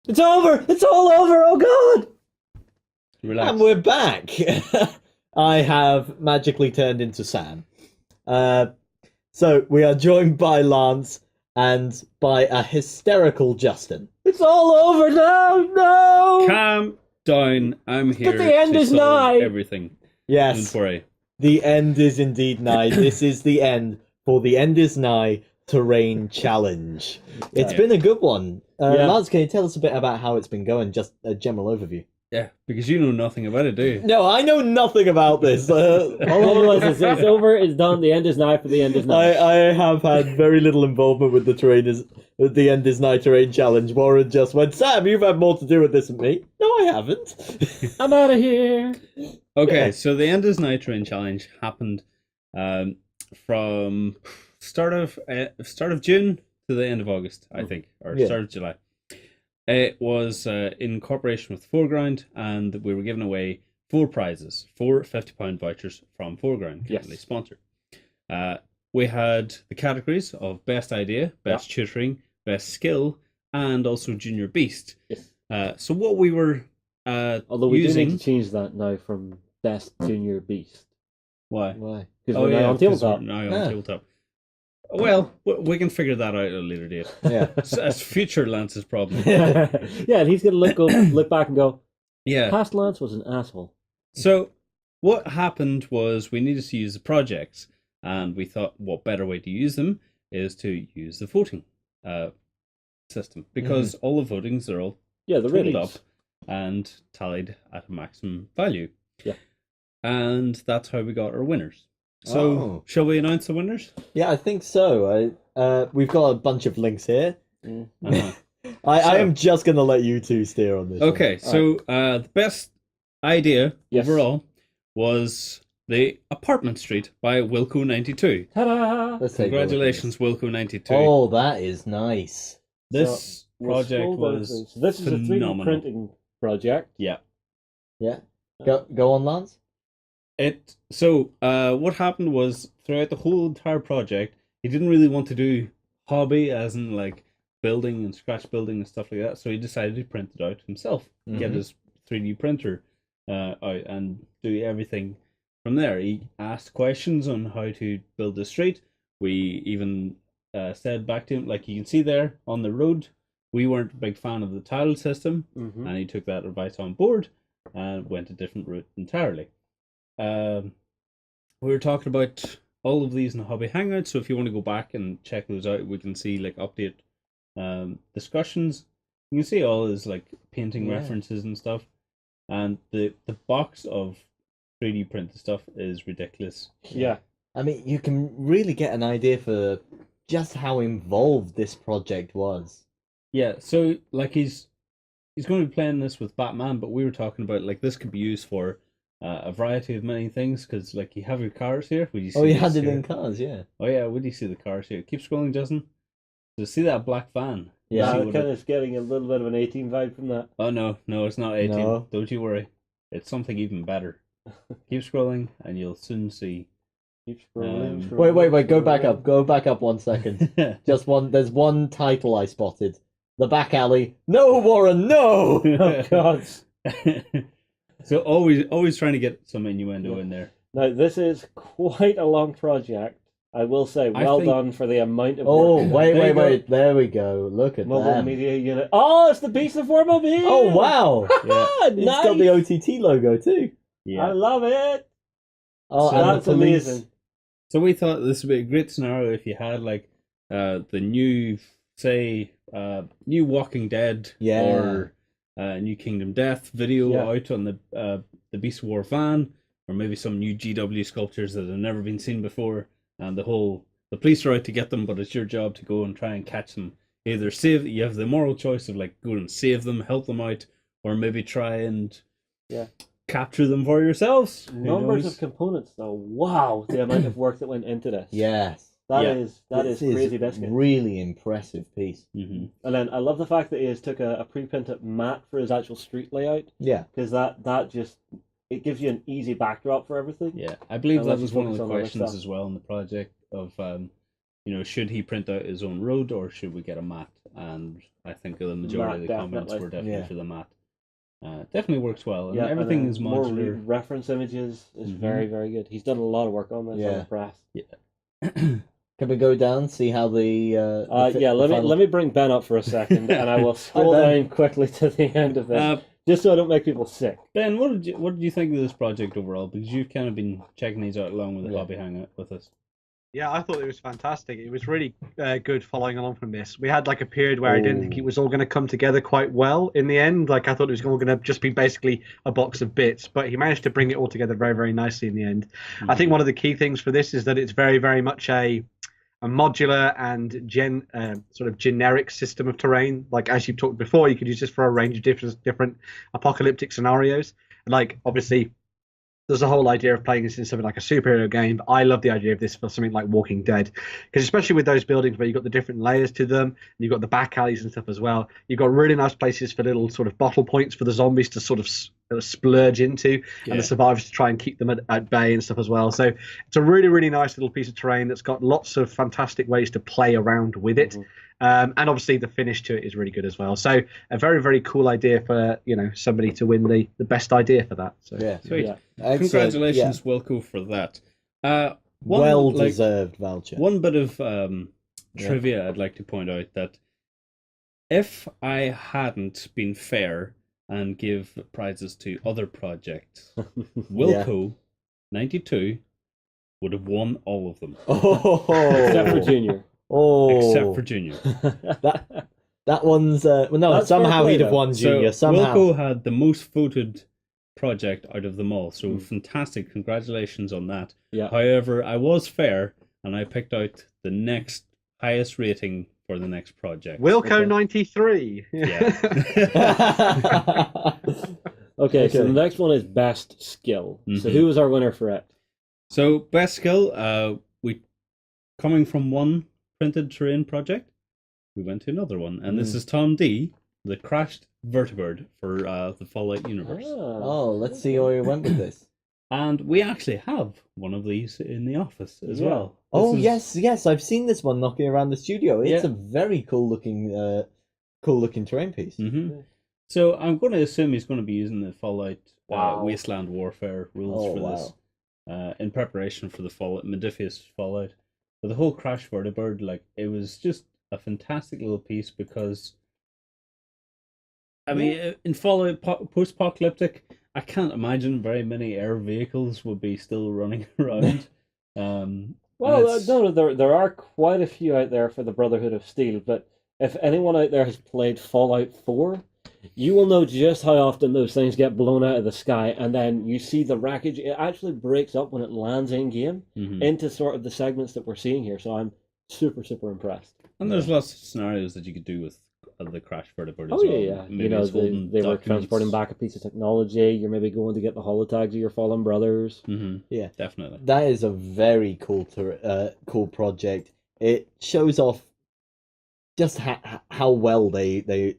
It's over! It's all over! Oh god! Relax. And we're back! I have magically turned into Sam. So we are joined by Lance and by a hysterical Justin. It's all over now! No! Calm down. I'm here the end to is solve nigh. everything. Yes, Don't worry. the end is indeed nigh. This is the end for the End is Nigh Terrain Challenge. It's been a good one. Lance, can you tell us a bit about how it's been going? Just a general overview. Yeah, because you know nothing about it, do you? No, I know nothing about this. All I know is it's over, it's done, the end is nigh for the end is nigh. I have had very little involvement with the End is Nigh Terrain Challenge. Warren just went, Sam, you've had more to do with this than me. No, I haven't. I'm out of here. Okay, Yeah. so the End is Nigh Terrain Challenge happened from start of June to the end of August, I think, or start of July. It was in cooperation with Foreground, and we were giving away 4 prizes, 4 £50 vouchers from Foreground, currently sponsored. We had the categories of Best Idea, Best Tutoring, Best Skill, and also Junior Beast. Yes. So what we were Although we do using... need to change that now from Best Junior Beast. Why? Why? Because we're now on tabletop. Now on tabletop. Well, we can figure that out at a later date. Yeah. That's future Lance's problem. Yeah, and he's going to look back and go, Yeah. past Lance was an asshole. So what happened was we needed to use the projects, and we thought what better way to use them is to use the voting system, because all the votings are all Yeah, the totaled ratings. up and tallied at a maximum value. Yeah. And that's how we got our winners. So shall we announce the winners? Yeah, I think so. We've got a bunch of links here. Uh-huh. I am just going to let you two steer on this. Okay, one. so the best idea Yes. overall was the Apartment Street by Wilco92. Ta-da! Let's take a look at Congratulations, Wilco92. this. Oh, that is nice. This We'll project scroll down was through. So this is a 3D phenomenal. printing project. Yeah. Yeah. Go on, Lance. What happened was throughout the whole entire project, he didn't really want to do hobby, as in like building and scratch building and stuff like that. So he decided to print it out himself, get his 3D printer out, and do everything from there. He asked questions on how to build the street. We even said back to him, like you can see there on the road, we weren't a big fan of the tile system, and he took that advice on board and went a different route entirely. We were talking about all of these in the Hobby Hangout, so if you want to go back and check those out, we can see like update discussions. You can see all his like painting references and stuff, and the box of 3D printed stuff is ridiculous. Yeah. I mean, you can really get an idea for just how involved this project was. Yeah, so like he's going to be playing this with Batman, but we were talking about like this could be used for a variety of many things, because like you have your cars here. Would you see? Oh, you this had it here? in cars, yeah. Oh yeah, would you see the cars here? Keep scrolling, Justin. So see that black van? Yeah. See I'm what kind it- of getting a little bit of an 18 vibe from that. Oh no, it's not 18. No. Don't you worry. It's something even better. Keep scrolling, and you'll soon see. Keep scrolling, Um, scrolling, Wait, go back scrolling. up. Go back up 1 second. Just one. There's one title I spotted. The back alley. No, Warren, no! Oh, God. So always trying to get some innuendo in there. Now, this is quite a long project. I will say, I well think- done for the amount of Oh, work. wait. There There we go. Look you at go. Mobile that. Media Unit. Oh, it's the Beast of Warmobile! Oh, wow. Yeah. It's got the OTT logo, too. I Yeah. love it! Oh, So and That's the police. amazing. So we thought this would be a great scenario if you had like the new, say, new Walking Dead Yeah. or new Kingdom Death video Yeah. out on the Beast of War van, or maybe some new GW sculptures that have never been seen before, and the police are out to get them, but it's your job to go and try and catch them. Either you have the moral choice of like go and save them, help them out, or maybe try and capture them for yourselves. Who Numbers knows? of components, though. Wow, the amount of work that went into this. Yes. That Yeah. is This crazy biscuit. really impressive piece. Mhm. And then I love the fact that he has took a pre-printed mat for his actual street layout, Yeah. because that just it gives you an easy backdrop for everything. Yeah, I believe Unless that was you one of focus the on other questions stuff. as well in the project of, should he print out his own road or should we get a mat? and I think the majority of the Matte, comments definitely. were definitely Yeah. for the matte. Definitely works well, and Yeah, everything and is more modular. reference images is Mhm. very, very good. He's done a lot of work on this. I'm Yeah. impressed. Can we go down, see how the Yeah, the final... let me bring Ben up for a second, and I will scroll Ben. down quickly to the end of this, Uh, just so I don't make people sick. Ben, what did you think of this project overall? Because you've kind of been checking these out along with the Yeah. hobby hangout with us. Yeah, I thought it was fantastic. It was really good following along from this. We had like a period where I didn't think it was all going to come together quite well in the end. Like I thought it was all going to just be basically a box of bits, but he managed to bring it all together very, very nicely in the end. I think one of the key things for this is that it's very, very much a modular and sort of generic system of terrain. Like as you talked before, you could use this for a range of different apocalyptic scenarios. Like obviously there's a whole idea of playing this in something like a superhero game, but I love the idea of this for something like Walking Dead, because especially with those buildings where you've got the different layers to them, and you've got the back alleys and stuff as well, you've got really nice places for little sort of bottle points for the zombies to sort of splurge into, and the survivors to try and keep them at bay and stuff as well. So it's a really, really nice little piece of terrain that's got lots of fantastic ways to play around with it. And obviously the finish to it is really good as well. So a very, very cool idea for somebody to win the best idea for that. So Yeah. Sweet. Yeah. Excellent. Congratulations, Wilco, for that. One, Well like, deserved voucher. One bit of trivia I'd like to point out that if I hadn't been fair and give prizes to other projects, Wilco 92 would have won all of them. Oh, Except for Junior. Oh, Except for Junior. that one's well, no. That's somehow fair play, he'd have though. won Junior. So Somehow. Wilco had the most voted project out of them all. So fantastic. Congratulations on that. Yeah. However, I was fair and I picked out the next highest rating for the next project. Wilco 93. Yeah. Okay, so the next one is best skill. So who was our winner for it? So best skill, we coming from one printed terrain project, we went to another one, and this is Tom D, the crashed vertebrate for the Fallout universe. Oh, let's see where you went with this. And we actually have one of these in the office as well. Oh This is- yes, I've seen this one knocking around the studio. It's Yeah. a very cool looking terrain piece. Mhm. So I'm going to assume he's going to be using the Fallout Wow. Wasteland Warfare rules Oh, for wow. this, in preparation for the Fallout Modifius Fallout. But the whole Crash Vertibird, like, it was just a fantastic little piece because, I mean, in Fallout post-apocalyptic, I can't imagine very many air vehicles would be still running around. Well, no, there are quite a few out there for the Brotherhood of Steel, but if anyone out there has played Fallout 4, you will know just how often those things get blown out of the sky, and then you see the wreckage. It actually breaks up when it lands in game into sort of the segments that we're seeing here. So I'm super, super impressed. And there's lots of scenarios that you could do with the Crash Vertibird as Oh well. yeah. Maybe You know, it's holding they were documents. transporting back a piece of technology. You're maybe going to get the holotags of your fallen brothers. Yeah, Definitely. that is a very cool cool project. It shows off just how well they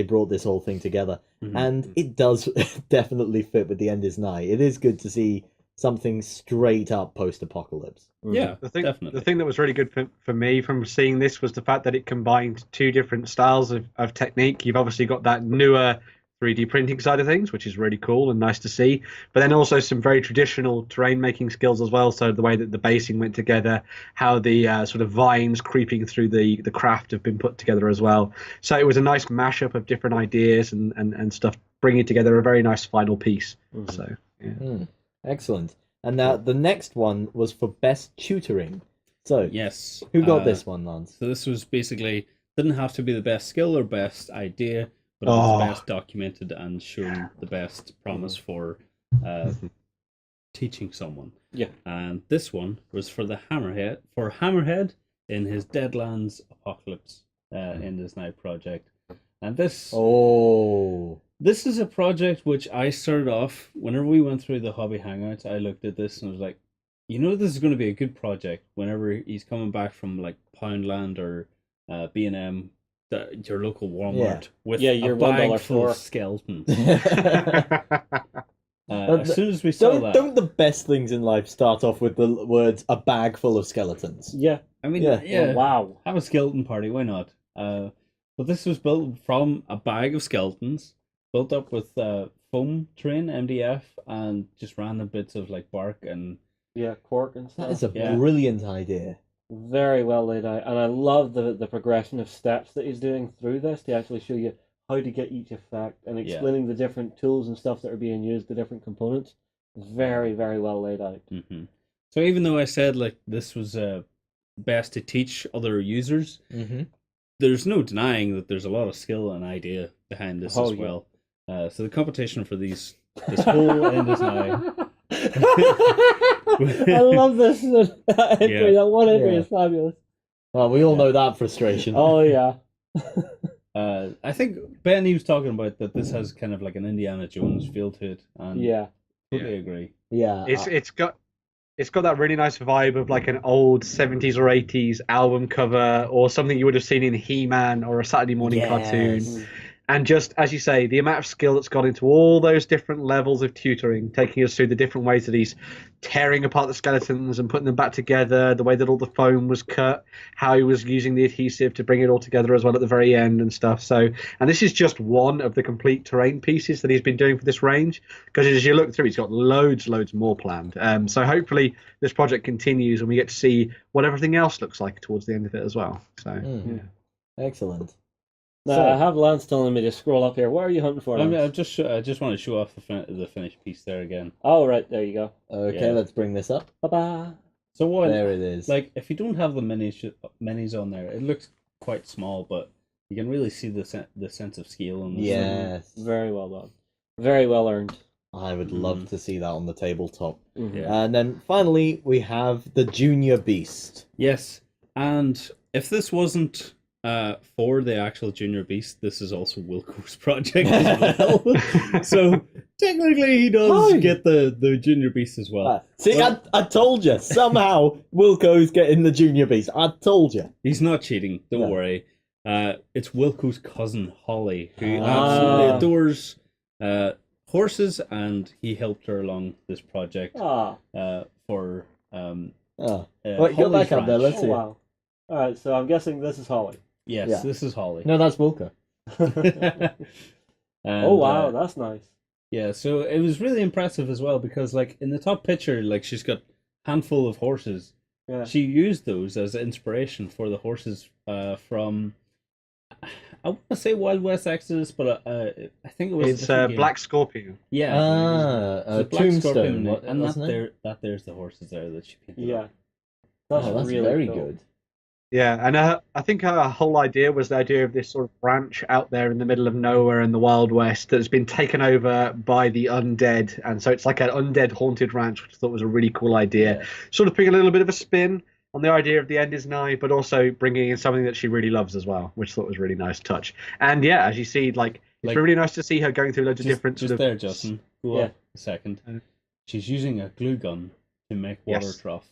brought this whole thing together, and it does definitely fit with the End is Nigh. It is good to see something straight up post-apocalypse. Yeah, The thing, definitely. the thing that was really good for me from seeing this was the fact that it combined two different styles of technique. You've obviously got that newer 3D printing side of things, which is really cool and nice to see, but then also some very traditional terrain making skills as well. So the way that the basing went together, how the sort of vines creeping through the craft have been put together as well. So it was a nice mashup of different ideas and stuff, bringing together a very nice final piece. So yeah. Excellent. And now the next one was for best tutoring. So Yes. who got this one, Lance? So this was basically, didn't have to be the best skill or best idea, but it was the best documented and shown the best promise for teaching someone. Yeah. And this one was for the Hammerhead in his Deadlands Apocalypse in this Nigh project. And this this is a project which I started off, whenever we went through the hobby hangouts, I looked at this and was like, you know, this is going to be a good project whenever he's coming back from like Poundland or B&M, your local Walmart, with your a bag $1 full of store. skeletons. As soon as we saw that, Don't the best things in life start off with the words "a bag full of skeletons"? Yeah. I mean, Yeah. yeah, Wow. have a skeleton party, why not? But this was built from a bag of skeletons, built up with foam terrain, MDF, and just random bits of like bark and Yeah, cork and That stuff. is a Yeah. brilliant idea. Very well laid out, and I love the progression of steps that he's doing through this to actually show you how to get each effect and Yeah. explaining the different tools and stuff that are being used, the different components. Very, very well laid out. hmm So even though I said like this was best to teach other users, Mm-hmm. there's no denying that there's a lot of skill and idea behind this Oh, as yeah. well. So the competition for this whole end is now. I love this entry. Yeah. That one entry Yeah. is fabulous. Well, we all know that frustration. Oh yeah. I think Ben, he was talking about that this has kind of like an Indiana Jones feel to it, and Yeah. totally agree. Yeah. It's got that really nice vibe of like an old 70s or 80s album cover or something you would have seen in He-Man or a Saturday morning cartoon. Yes. And just as you say, the amount of skill that's gone into all those different levels of tutoring, taking us through the different ways that he's tearing apart the skeletons and putting them back together, the way that all the foam was cut, how he was using the adhesive to bring it all together as well at the very end and stuff. So, and this is just one of the complete terrain pieces that he's been doing for this range, because as you look through, he's got loads more planned. So hopefully this project continues and we get to see what everything else looks like towards the end of it as well. So, Mm. Excellent. Now, So- I have Lance telling me to scroll up here. What are you hunting for? I Lance? just want to show off the finished piece there again. Oh right, there you go. Okay, Yeah. let's bring this up. Bye-bye. So what? There it is. Like if you don't have the minis on there, it looks quite small, but you can really see the sense of scale on this. Yes. Very well done. Very well earned. I would love to see that on the tabletop. Mhm. Yeah. And then finally, we have the Junior Beast. Yes, and if this wasn't for the actual Junior Beast, this is also Wilco's project as well. So technically, he does Hi. get the Junior Beast as well. See, Well- I told you. Somehow, Wilco's getting the Junior Beast. I told you. He's not cheating. Don't No. worry. It's Wilco's cousin Holly, who Ah. absolutely adores horses, and he helped her along this project Ah. for Oh. uh, Wait, go Holly's back up there. ranch. Let's Oh see. wow. Alright, so I'm guessing this is Holly. Yes, Yeah. this is Holly. No, that's Wilco. And, Oh wow, that's nice. yeah, so it was really impressive as well because, like, in the top picture, like, she's got a handful of horses. Yeah. She used those as inspiration for the horses from, I want to say Wild West Exodus, but I think it was a it's different game. Black Scorpion. Yeah, Ah, Black Tombstone, Scorpion, and wasn't it? there's the horses there that she painted. Yeah. That's, Oh, that's really very cool. good. Yeah, and I think her whole idea was the idea of this sort of ranch out there in the middle of nowhere in the Wild West that has been taken over by the undead, and so it's like an undead haunted ranch, which I thought was a really cool idea. Yeah. Sort of putting a little bit of a spin on the idea of the end is nigh, but also bringing in something that she really loves as well, which I thought was a really nice touch. And yeah, as you see, like it's Like- really nice to see her going through loads of different Just sort of there, Justin. Go Yeah. up a second. Uh, She's using a glue gun to make water Yes. troughs.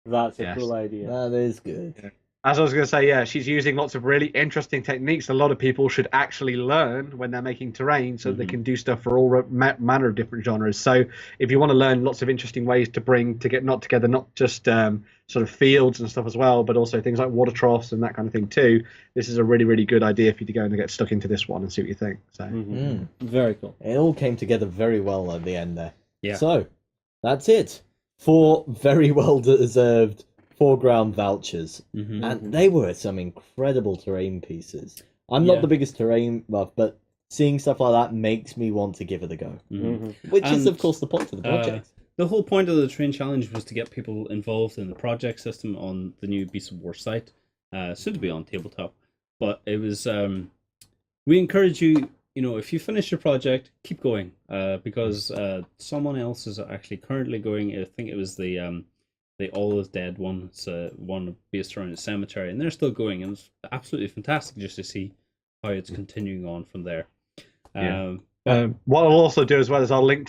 That's a Yes. cool idea. That is good. As I was going to say, yeah, she's using lots of really interesting techniques a lot of people should actually learn when they're making terrain so that they Mhm. can do stuff for all manner of different genres. So if you want to learn lots of interesting ways to get not just sort of fields and stuff as well, but also things like water troughs and that kind of thing too, this is a really, really good idea for you to go and get stuck into this one and see what you think. So Mhm. Very cool. It all came together very well at the end there. Yeah. So, that's it. 4 very well deserved foreground vouchers. Mm-hmm. And they were some incredible terrain pieces. I'm not Yeah. the biggest terrain buff, but seeing stuff like that makes me want to give it a go. Mhm. Which is, And, of course, the point of the project. The whole point of the train challenge was to get people involved in the project system on the new Beast of War site, soon to be on tabletop. But it was, we encourage you, if you finish your project, keep going, because someone else is actually currently going. I think it was the All Is Dead one. It's one based around a cemetery, and they're still going, and it's absolutely fantastic just to see how it's continuing on from there. Yeah. what I'll also do as well is I'll link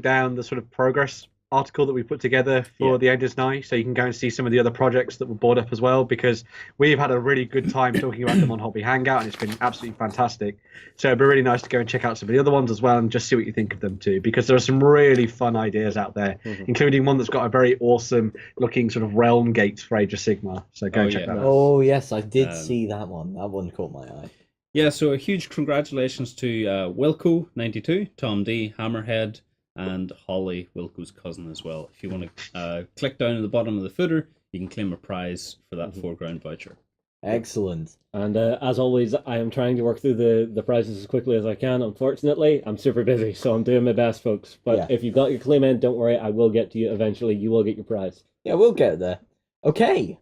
down the sort of progress article that we put together for Yeah. the End is Nigh, so you can go and see some of the other projects that were brought up as well, because we've had a really good time talking about them on Hobby Hangout, and it's been absolutely fantastic. So it'd be really nice to go and check out some of the other ones as well and just see what you think of them too, because there are some really fun ideas out there, including one that's got a very awesome looking sort of realm gates for Age of Sigmar. So go Oh, and check yeah. that out. Oh, yes, I did Um, see that one. That one caught my eye. Yeah, so a huge congratulations to Wilco92, Tom D, Hammerhead, and Holly, Wilco's cousin as well. If you want to click down at the bottom of the footer, you can claim a prize for that foreground voucher. Excellent. And as always, I am trying to work through the prizes as quickly as I can. Unfortunately, I'm super busy, so I'm doing my best, folks. But if you've got your claim in, don't worry, I will get to you eventually. You will get your prize. Yeah, we'll get there. Okay,